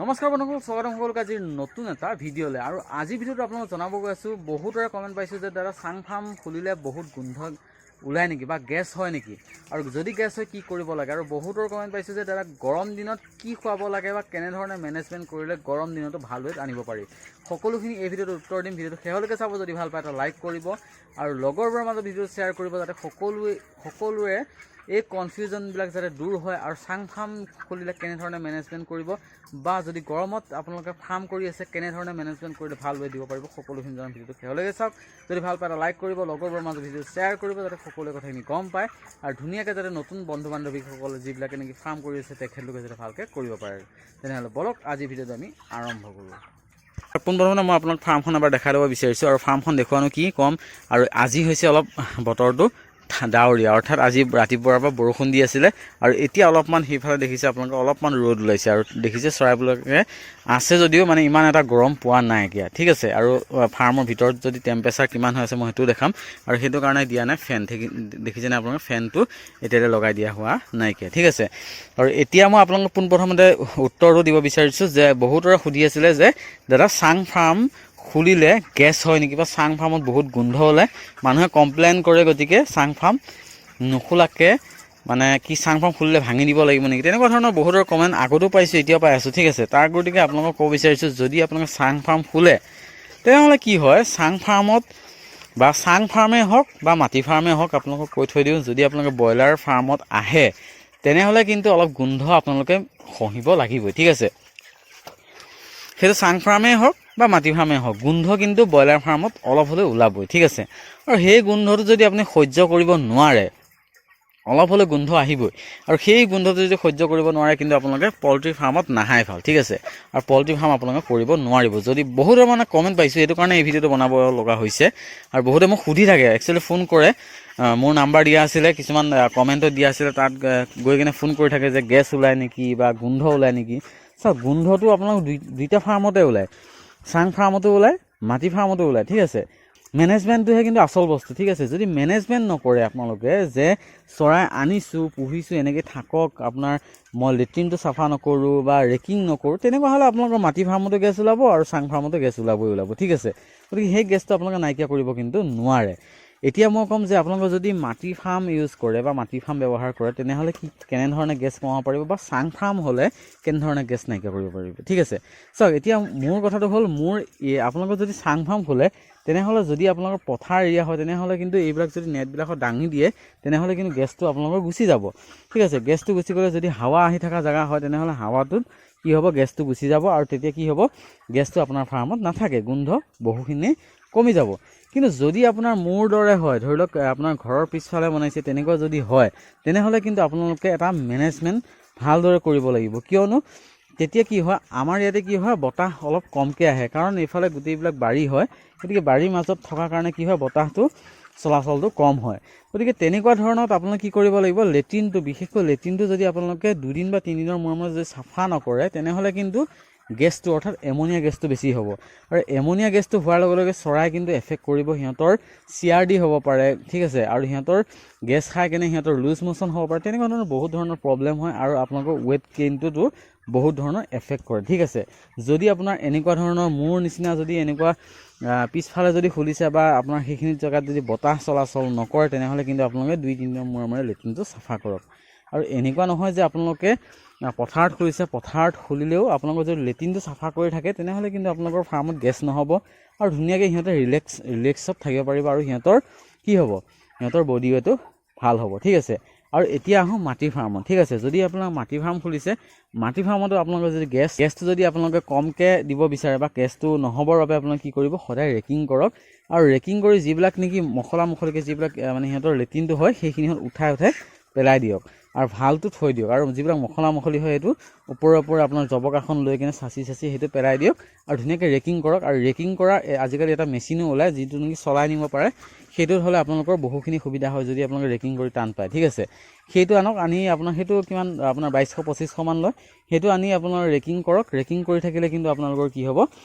নমস্কাৰ বন্ধুসকল, স্বাগতম সকলোকে আজিৰ নতুন এটা ভিডিঅ'লৈ। আৰু আজিৰ ভিডিঅ'টো আপোনালোকক জনাব গৈ আছোঁ, বহুতৰে কমেণ্ট পাইছোঁ যে দাদা চাং ফাৰ্ম খুলিলে বহুত গোন্ধ ওলায় নেকি বা গেছ হয় নেকি, আৰু যদি গেছ হয় কি কৰিব লাগে। আৰু বহুতৰ কমেণ্ট পাইছোঁ যে দাদা গৰম দিনত কি খুৱাব লাগে বা কেনেধৰণে মেনেজমেণ্ট কৰিলে গৰম দিনতো ভাল ৱেট আনিব পাৰি। সকলোখিনি এই ভিডিঅ'টো উত্তৰ দিম। ভিডিঅ'টো শেহলৈকে চাব, যদি ভাল পায় এটা লাইক কৰিব আৰু লগৰবোৰৰ মাজত ভিডিঅ'টো শ্বেয়াৰ কৰিব, যাতে সকলোৱে এই কনফিউজনবিলাক যাতে দূৰ হয় আৰু চাং ফাৰ্ম খুলিলে কেনেধৰণে মেনেজমেণ্ট কৰিব বা যদি গৰমত আপোনালোকে ফাৰ্ম কৰি আছে কেনেধৰণে মেনেজমেণ্ট কৰিলে ভাল ৱেট দিব পাৰিব, সকলোখিনি জনাম। ভিডিঅ'টো শেহলৈকে চাওক, যদি ভাল পায় এটা লাইক কৰিব, লগৰবোৰৰ মাজত ভিডিঅ'টো শ্বেয়াৰ কৰিব, যাতে সকলোৱে কথাখিনি গম পায় আৰু ধুনীয়াকৈ যাতে নতুন বন্ধু বান্ধৱীসকলে যিবিলাকে নেকি ফাৰ্ম কৰি আছে তেখেতলোকে যাতে ভালকৈ কৰিব পাৰে। তেনেহ'লে বলক আজি ভিডিঅ'টো আমি আৰম্ভ কৰোঁ। পোনপ্ৰথমে মই আপোনাক ফাৰ্মখন এবাৰ দেখাই ল'ব বিচাৰিছোঁ, আৰু ফাৰ্মখন দেখুৱানো কি ক'ম। আৰু আজি হৈছে অলপ বতৰটো ডাৱৰীয়া, অৰ্থাৎ আজি ৰাতিপুৱাৰ পৰা বৰষুণ দি আছিলে আৰু এতিয়া অলপমান সেইফালে দেখিছে আপোনালোকে অলপমান ৰ'দ ওলাইছে, আৰু দেখিছে চৰাইবিলাকে আছে যদিও মানে ইমান এটা গৰম পোৱা নাই এতিয়া, ঠিক আছে। আৰু ফাৰ্মৰ ভিতৰত যদি টেম্পাৰেচাৰ কিমান হৈ আছে মই সেইটোও দেখাম, আৰু সেইটো কাৰণে দিয়া নাই ফেন। দেখিছেনে আপোনালোকে ফেনটো এতিয়ালৈ লগাই দিয়া হোৱা নাইকিয়া, ঠিক আছে। আৰু এতিয়া মই আপোনালোকক পোনপ্ৰথমতে উত্তৰটো দিব বিচাৰিছোঁ যে বহুতৰে সুধি আছিলে যে দাদা চাং ফাৰ্ম খুলিলে গেছ হয় নেকি বা চাং ফাৰ্মত বহুত গোন্ধ ওলায়, মানুহে কমপ্লেইন কৰে, গতিকে চাং ফাৰ্ম নোখোলাকৈ মানে কি চাং ফাৰ্ম খুলিলে ভাঙি দিব লাগিব নেকি, তেনেকুৱা ধৰণৰ বহুতৰ কমেণ্ট আগতো পাইছোঁ, এতিয়াও পাই আছোঁ, ঠিক আছে। তাৰ গতিকে আপোনালোকক ক'ব বিচাৰিছোঁ, যদি আপোনালোকে চাং ফাৰ্ম খোলে তেনেহ'লে কি হয়, চাং ফাৰ্মত বা চাং ফাৰ্মেই হওক বা মাটি ফাৰ্মেই হওক, আপোনালোকক কৈ থৈ দিওঁ, যদি আপোনালোকে ব্ৰইলাৰ ফাৰ্মত আহে তেনেহ'লে কিন্তু অলপ গোন্ধ আপোনালোকে সহিব লাগিবই, ঠিক আছে। সেইটো চাং ফাৰ্মেই হওক বা মাটি ফাৰ্মেই হওক, গোন্ধ কিন্তু ব্ৰইলাৰ ফাৰ্মত অলপ হ'লেও ওলাবই, ঠিক আছে। আৰু সেই গোন্ধটো যদি আপুনি সহ্য কৰিব নোৱাৰে, অলপ হ'লেও গোন্ধ আহিবই, আৰু সেই গোন্ধটো যদি সহ্য কৰিব নোৱাৰে কিন্তু আপোনালোকে পল্ট্ৰি ফাৰ্মত নাহাই ভাল, ঠিক আছে। আৰু পল্ট্ৰি ফাৰ্ম আপোনালোকে কৰিব নোৱাৰিব। যদি বহুতৰ মানে কমেণ্ট পাইছোঁ, সেইটো কাৰণে এই ভিডিঅ'টো বনাব লগা হৈছে। আৰু বহুতে মোক সুধি থাকে, একচুৱেলি ফোন কৰে, মোৰ নাম্বাৰ দিয়া আছিলে, কিছুমান কমেণ্টত দিয়া আছিলে, তাত গৈ কিনে ফোন কৰি থাকে যে গেছ ওলায় নেকি বা গোন্ধ ওলায় নেকি। চাওক, গোন্ধটো আপোনালোক দুইটা ফাৰ্মতে ওলায়, চাং ফাৰ্মতো ওলায়, মাটি ফাৰ্মতো ওলায়, ঠিক আছে। মেনেজমেণ্টটোহে কিন্তু আচল বস্তু, ঠিক আছে। যদি মেনেজমেণ্ট নকৰে আপোনালোকে, যে চৰাই আনিছোঁ পুহিছোঁ এনেকৈ থাকক, আপোনাৰ মই লেট্ৰিনটো চাফা নকৰোঁ বা ৰেকিং নকৰোঁ, তেনেকুৱা হ'লে আপোনালোকৰ মাটি ফাৰ্মতো গেছ ওলাব আৰু চাং ফাৰ্মতো গেছ ওলাব, ঠিক আছে। গতিকে সেই গেছটো আপোনালোকে নাইকিয়া কৰিব কিন্তু নোৱাৰে। এতিয়া মই ক'ম যে আপোনালোকে যদি মাটি ফাৰ্ম ইউজ কৰে বা মাটি ফাৰ্ম ব্যৱহাৰ কৰে, তেনেহ'লে কেনেধৰণে গেছ কমাব পাৰিব বা চাং ফাৰ্ম হ'লে কেনেধৰণে গেছ নাইকিয়া কৰিব পাৰিব, ঠিক আছে। চাওক, এতিয়া মোৰ কথাটো হ'ল, আপোনালোকৰ যদি চাং ফাৰ্ম খোলে তেনেহ'লে যদি আপোনালোকৰ পথাৰ এৰিয়া হয়, তেনেহ'লে কিন্তু এইবিলাক যদি নেটবিলাকত দাঙি দিয়ে তেনেহ'লে কিন্তু গেছটো আপোনালোকৰ গুচি যাব, ঠিক আছে। গেছটো গুচি গ'লে যদি হাৱা আহি থকা জেগা হয়, তেনেহ'লে হাৱাটোত কি হ'ব, গেছটো গুচি যাব, আৰু তেতিয়া কি হ'ব, গেছটো আপোনাৰ ফাৰ্মত নাথাকে, গোন্ধ বহুখিনি কমি যাব। কিন্তু যদি আপোনাৰ মোৰ দৰে হয়, ধৰি লওক আপোনাৰ ঘৰৰ পিছফালে বনাইছে, তেনেকুৱা যদি হয়, তেনেহ'লে কিন্তু আপোনালোকে এটা মেনেজমেণ্ট ভালদৰে কৰিব লাগিব। কিয়নো তেতিয়া কি হয়, আমাৰ ইয়াতে কি হয়, বতাহ অলপ কমকৈ আহে, কাৰণ এইফালে গোটেইবিলাক বাৰী হয়, গতিকে বাৰীৰ মাজত থকাৰ কাৰণে কি হয়, বতাহটো চলাচলটো কম হয়। গতিকে তেনেকুৱা ধৰণত আপোনালোকে কি কৰিব লাগিব, লেট্ৰিনটো, বিশেষকৈ লেট্ৰিনটো যদি আপোনালোকে 2 দিন বা 3 দিনৰ মূৰে মূৰে যদি চাফা নকৰে, তেনেহ'লে কিন্তু গেছটো, অৰ্থাৎ এমনিয়া গেছটো বেছি হ'ব। আৰু এমনিয়া গেছটো হোৱাৰ লগে লগে চৰাই কিন্তু এফেক্ট কৰিব, সিহঁতৰ CRD হ'ব পাৰে, ঠিক আছে। আৰু সিহঁতৰ গেছ খাই কেনে সিহঁতৰ লুজ মোশ্যন হ'ব পাৰে, তেনেকুৱা ধৰণৰ বহুত ধৰণৰ প্ৰব্লেম হয়, আৰু আপোনালোকৰ ৱেট গেইনটোতো বহুত ধৰণৰ এফেক্ট কৰে, ঠিক আছে। যদি আপোনাৰ এনেকুৱা ধৰণৰ মোৰ নিচিনা যদি এনেকুৱা পিছফালে যদি খুলিছে বা আপোনাৰ সেইখিনি জেগাত যদি বতাহ চলাচল নকৰে, তেনেহ'লে কিন্তু আপোনালোকে 2-3 দিনৰ মূৰে মূৰে লেট্ৰিনটো চাফা কৰক। আৰু এনেকুৱা নহয় যে আপোনালোকে পথাৰত খুলিছে, পথাৰত খুলিলেও আপোনালোকৰ যদি লেট্ৰিনটো চাফা কৰি থাকে, তেনেহ'লে কিন্তু আপোনালোকৰ ফাৰ্মত গেছ নহ'ব, আৰু ধুনীয়াকৈ সিহঁতে ৰিলেক্সত থাকিব পাৰিব, আৰু সিহঁতৰ কি হ'ব, সিহঁতৰ বডি ৱেটো ভাল হ'ব, ঠিক আছে। আৰু এতিয়া আহোঁ মাটি ফাৰ্মত, ঠিক আছে। যদি আপোনাৰ মাটি ফাৰ্ম খুলিছে, মাটি ফাৰ্মতো আপোনালোকে যদি গেছটো যদি আপোনালোকে কমকৈ দিব বিচাৰে বা গেছটো নহ'বৰ বাবে আপোনালোকে কি কৰিব, সদায় ৰেকিং কৰক, আৰু ৰেকিং কৰি যিবিলাক নেকি মুখলিকৈ যিবিলাক মানে সিহঁতৰ লেট্ৰিনটো হয়, সেইখিনি উঠাই পেলাই দিয়ক, আৰু ভালটো থৈ দিয়ক, আৰু যিবিলাক মুখলি হয় সেইটো ওপৰে আপোনাৰ জবকাখন লৈ কিনে চাচি সেইটো পেলাই দিয়ক, আৰু ধুনীয়াকৈ ৰেকিং কৰক। আৰু ৰেকিং কৰা আজিকালি এটা মেচিনো ওলায়, যিটো নেকি চলাই নিব পাৰে, সেইটোত হ'লে আপোনালোকৰ বহুখিনি সুবিধা হয়, যদি আপোনালোকে ৰেকিং কৰি টান পায়, ঠিক আছে। সেইটো আনক, আনি আপোনাৰ সেইটো কিমান আপোনাৰ 2200-2500 মান লয়, সেইটো আনি আপোনাৰ ৰেকিং কৰক। ৰেকিং কৰি থাকিলে কিন্তু আপোনালোকৰ কি হ'ব,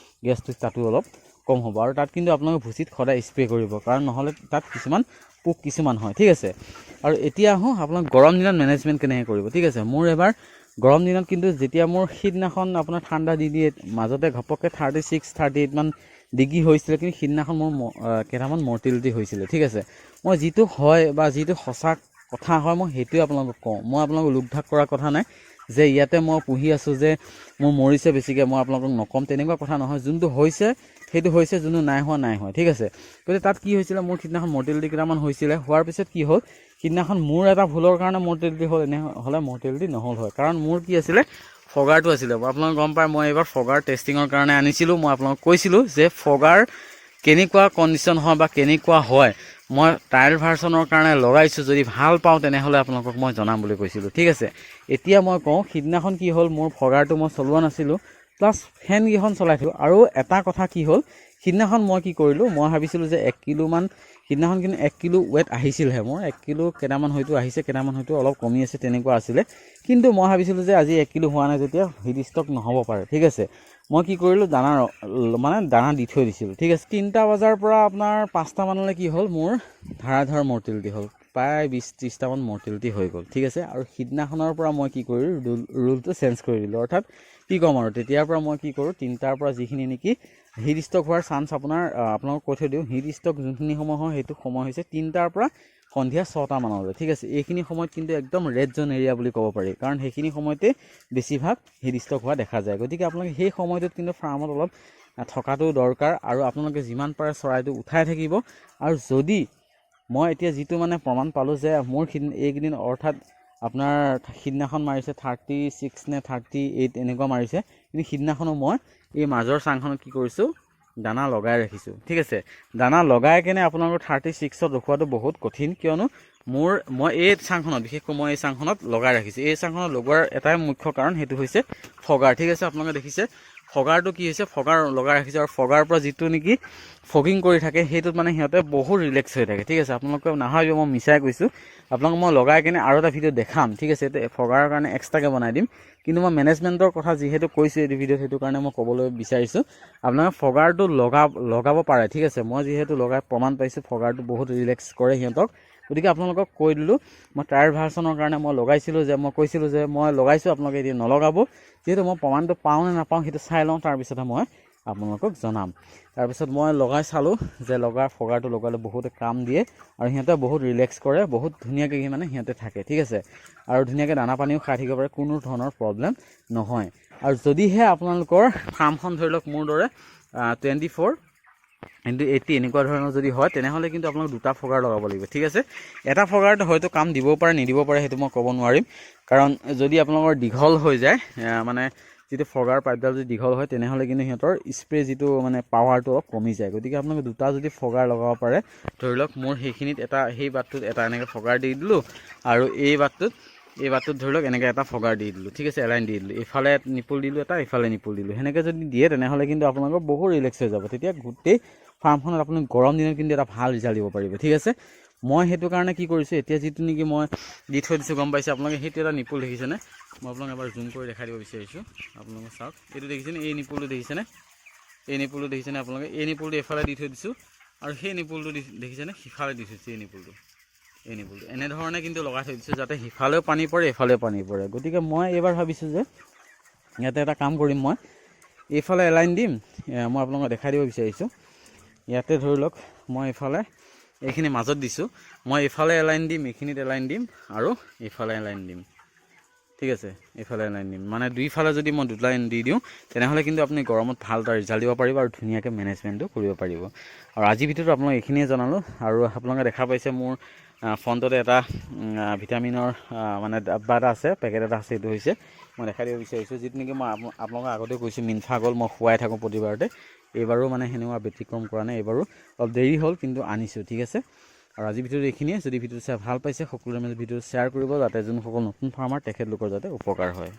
গেছটো তাতো অলপ কম হ'ব। আৰু তাত কিন্তু আপোনালোকে ভুচিত সদায় স্প্ৰে কৰিব, কাৰণ নহ'লে তাত পোক কিছুমান হয়, ঠিক আছে। আৰু এতিয়া আহোঁ আপোনাক গৰম দিনত মেনেজমেণ্ট কেনেকৈ কৰিব, ঠিক আছে। মোৰ এবাৰ গৰম দিনত কিন্তু যেতিয়া মোৰ সিদিনাখন আপোনাৰ ঠাণ্ডা দি দিয়ে মাজতে ঘপককৈ 36 38 মান ডিগ্ৰী হৈছিলে, কিন্তু সিদিনাখন মোৰ কেইটামান মৰ্টিলিটি হৈছিলে। ঠিক আছে, মই যিটো হয় বা যিটো সঁচা কথা হয় মই সেইটোৱে আপোনালোকক কওঁ। মই আপোনালোকক লোকধাক কৰাৰ কথা নাই যে ইয়াতে মই পুহি আছোঁ যে মোৰ মৰিছে বেছিকৈ, মই আপোনালোকক নক'ম, তেনেকুৱা কথা নহয়। যোনটো হৈছে সেইটো হৈছে, যোনটো নাই হোৱা। ঠিক আছে, গতিকে তাত কি হৈছিলে, মোৰ সিদিনাখন মৰ্টিলিটি কেইটামান হৈছিলে। হোৱাৰ পিছত কি হ'ল, সিদিনাখন মোৰ এটা ভুলৰ কাৰণে মৰ্টিলিটি হ'ল, এনেহ'লে মৰ্টিলিটি নহ'ল হয়। কাৰণ মোৰ কি আছিলে, ফগাৰটো আছিলে। আপোনালোকে গম পায় মই এইবাৰ ফগাৰ টেষ্টিঙৰ কাৰণে আনিছিলোঁ। মই আপোনালোকক কৈছিলোঁ যে ফগাৰ কেনেকুৱা কণ্ডিশ্যন হয় বা কেনেকুৱা হয় মই ট্ৰায়েল ভাৰ্চনৰ কাৰণে লগাইছোঁ, যদি ভাল পাওঁ তেনেহ'লে আপোনালোকক মই জনাম বুলি কৈছিলোঁ। ঠিক আছে, এতিয়া মই কওঁ সিদিনাখন কি হ'ল, মোৰ ফগাৰটো মই চলোৱা নাছিলোঁ, প্লাছ ফেনকেইখন চলাইছিলোঁ। আৰু এটা কথা কি হ'ল, সিদিনাখন মই কি কৰিলোঁ, মই ভাবিছিলোঁ যে 1 কিলোমান, সিদিনাখন কিন্তু 1 কিলো ৱেট আহিছিলহে মোৰ, 1 কিলো কেইটামান হয়তো আহিছে, কেইটামান হয়তো অলপ কমি আছে, তেনেকুৱা আছিলে। কিন্তু মই ভাবিছিলোঁ যে আজি 1 কিলো হোৱা নাই যেতিয়া হিট ষ্টক নহ'ব পাৰে। ঠিক আছে, মই কি কৰিলোঁ, দানা দি থৈ দিছিলোঁ। ঠিক আছে, 3টা বজাৰ পৰা আপোনাৰ 5টা মানলৈ কি হ'ল, মোৰ ধাৰাধৰ মৰ্টিলিটি হ'ল, প্ৰায় 20-30টামান মৰ্টিলিটি হৈ গ'ল। ঠিক আছে, আৰু সিদিনাখনৰ পৰা মই কি কৰিলোঁ, ৰুলটো চেঞ্জ কৰি দিলোঁ। অৰ্থাৎ কি ক'ম আৰু, তেতিয়াৰ পৰা মই কি কৰোঁ, 3টাৰ পৰা যিখিনি নেকি হিট ষ্টক হোৱাৰ চান্স আপোনালোকক কৈ থৈ দিওঁ, হিট ষ্টক যোনখিনি সময় হয় সেইটো সময় হৈছে 3টাৰ পৰা সন্ধিয়া 6টা মানলৈ। ঠিক আছে, এইখিনি সময়ত কিন্তু একদম ৰেড জ'ন এৰিয়া বুলি ক'ব পাৰি, কাৰণ সেইখিনি সময়তে বেছিভাগ হিট ষ্টক হোৱা দেখা যায়। গতিকে আপোনালোকে সেই সময়টোত কিন্তু ফাৰ্মত অলপ থকাটো দৰকাৰ, আৰু আপোনালোকে যিমান পাৰে চৰাইটো উঠাই থাকিব। আৰু যদি মই এতিয়া যিটো মানে প্ৰমাণ পালোঁ যে মোৰ এইকেইদিন অৰ্থাৎ আপোনাৰ সিদিনাখন মাৰিছে 36 নে 38 এনেকুৱা মাৰিছে, কিন্তু সিদিনাখনো মই এই মাজৰ চাংখনত কি কৰিছোঁ, দানা লগাই ৰাখিছোঁ। ঠিক আছে, দানা লগাই কেনে আপোনালোকৰ 36ত ৰখোৱাটো বহুত কঠিন, কিয়নো মই এই চাংখনত, বিশেষকৈ মই এই চাংখনত লগাই ৰাখিছোঁ। এই চাংখনত লগোৱাৰ এটাই মুখ্য কাৰণ, সেইটো হৈছে ফগাৰ। ঠিক আছে, আপোনালোকে দেখিছে ফগাৰটো কি হৈছে, ফগাৰ লগাই ৰাখিছে, আৰু ফগাৰ পৰা যিটো নেকি ফগিং কৰি থাকে সেইটোত মানে সিহঁতে বহুত ৰিলেক্স হৈ থাকে। ঠিক আছে, আপোনালোকে নাভাবিব মই মিছাই কৈছোঁ, আপোনালোকক মই লগাই কেনে আৰু এটা ভিডিঅ' দেখাম। ঠিক আছে, এইটো ফগাৰৰ কাৰণে এক্সট্ৰাকৈ বনাই দিম, কিন্তু মই মেনেজমেণ্টৰ কথা যিহেতু কৈছোঁ এইটো ভিডিঅ'ত, সেইটো কাৰণে মই ক'বলৈ বিচাৰিছোঁ আপোনালোকে ফগাৰটো লগাব পাৰে। ঠিক আছে, মই যিহেতু লগাই প্ৰমাণ পাইছোঁ ফগাৰটো বহুত ৰিলেক্স কৰে সিহঁতক, গতিকে আপোনালোকক কৈ দিলোঁ। মই ট্ৰায়েল ভাৰ্চনৰ কাৰণে মই লগাইছিলোঁ, যে মই কৈছিলোঁ যে মই লগাইছোঁ, আপোনালোকে এতিয়া নলগাব, যিহেতু মই প্ৰমাণটো পাওঁ নে নাপাওঁ সেইটো চাই লওঁ, তাৰপিছতহে মই আপোনালোকক জনাম। তাৰপিছত মই লগাই চালোঁ যে ফগাৰটো লগালে বহুত কাম দিয়ে, আৰু সিহঁতে বহুত ৰিলেক্স কৰে, বহুত ধুনীয়াকৈ মানে সিহঁতে থাকে। ঠিক আছে, আৰু ধুনীয়াকৈ দানা পানীও খাই থাকিব পাৰে, কোনো ধৰণৰ প্ৰব্লেম নহয়। আৰু যদিহে আপোনালোকৰ ফাৰ্মখন ধৰি লওক মোৰ দৰে 24x80 এনেকুৱা ধৰণৰ যদি হয়, তেনেহ'লে কিন্তু আপোনালোক 2টা ফগাৰ লগাব লাগিব। ঠিক আছে, এটা ফগাৰত হয়তো কাম দিব পাৰে নিদিব পাৰে, সেইটো মই ক'ব নোৱাৰিম, কাৰণ যদি আপোনালোকৰ দীঘল হৈ যায়, মানে যিটো ফগাৰ পাইপডাল যদি দীঘল হয়, তেনেহ'লে কিন্তু সিহঁতৰ স্প্ৰে যিটো মানে পাৱাৰটো অলপ কমি যায়। গতিকে আপোনালোকে 2টা যদি ফগাৰ লগাব পাৰে, ধৰি লওক মোৰ সেইখিনিত এটা, সেই বাটটোত এটা এনেকৈ ফগাৰ দি দিলোঁ, আৰু এই বাটটোত ধৰি লওক এনেকৈ এটা ফগাৰ দি দিলোঁ। ঠিক আছে, এলাইন দি দিলোঁ, এইফালে নিপুল দিলোঁ এটা, এইফালে নিপুল দিলোঁ, সেনেকৈ যদি দিয়ে তেনেহ'লে কিন্তু আপোনালোকৰ বহুত ৰিলেক্স হৈ যাব। তেতিয়া গোটেই ফাৰ্মখনত আপুনি গৰম দিনত কিন্তু এটা ভাল ৰিজাল্ট দিব পাৰিব। ঠিক আছে, মই সেইটো কাৰণে কি কৰিছোঁ, এতিয়া যিটো নেকি মই দি থৈ দিছোঁ, গম পাইছে আপোনালোকে, সেইটো এটা নিপুল দেখিছেনে, মই আপোনালোকক এবাৰ জুম কৰি দেখাই দিব বিচাৰিছোঁ। আপোনালোকে চাওক, এইটো দেখিছেনে, এই নিপুলটো দেখিছেনে, আপোনালোকে এই নিপুলটো এইফালে দি থৈ দিছোঁ, আৰু সেই নিপুলটো দেখিছেনে, সিফালে দি থৈছোঁ। এই নিপুলটো এনেধৰণে কিন্তু লগাই থৈ দিছোঁ, যাতে সিফালেও পানী পৰে এইফালেও পানী পৰে। গতিকে মই এইবাৰ ভাবিছোঁ যে ইয়াতে এটা কাম কৰিম, মই এইফালে এলাইন দিম, মই আপোনালোকক দেখাই দিব বিচাৰিছোঁ। ইয়াতে ধৰি লওক মই এইফালে এইখিনি মাজত দিছোঁ, মই এইফালে এলাইন দিম, এইখিনিত এলাইন দিম, আৰু এইফালে এলাইন দিম। ঠিক আছে, এইফালে এলাইন দিম, মানে দুইফালে যদি মই 2 লাইন দি দিওঁ, তেনেহ'লে কিন্তু আপুনি গৰমত ভাল এটা ৰিজাল্ট দিব পাৰিব, আৰু ধুনীয়াকৈ মেনেজমেণ্টটো কৰিব পাৰিব। আৰু আজিৰ ভিডিঅ'টো আপোনালোক এইখিনিয়ে জনালোঁ। আৰু আপোনালোকে দেখা পাইছে মোৰ ফ্ৰণ্টতে এটা ভিটামিনৰ মানে ডাব্বা এটা আছে, পেকেট এটা আছে, এইটো হৈছে মই দেখাই দিব বিচাৰিছোঁ, যিটো নেকি মই আপোনালোকক আগতে কৈছোঁ মিনফাগল মই খুৱাই থাকোঁ প্ৰতিবাৰতে। এইবাৰো মানে সেনেকুৱা ব্যতিক্ৰম কৰা নাই, এইবাৰো অলপ দেৰি হ'ল কিন্তু আনিছোঁ। ঠিক আছে, আৰু আজি ভিডিঅ'টো এইখিনিয়ে। যদি ভিডিঅ'টো চাই ভাল পাইছে, সকলোৰে মাজত ভিডিঅ'টো শ্বেয়াৰ কৰিব, যাতে যোনসকল নতুন ফাৰ্মাৰ তেখেতলোকৰ যাতে উপকাৰ হয়।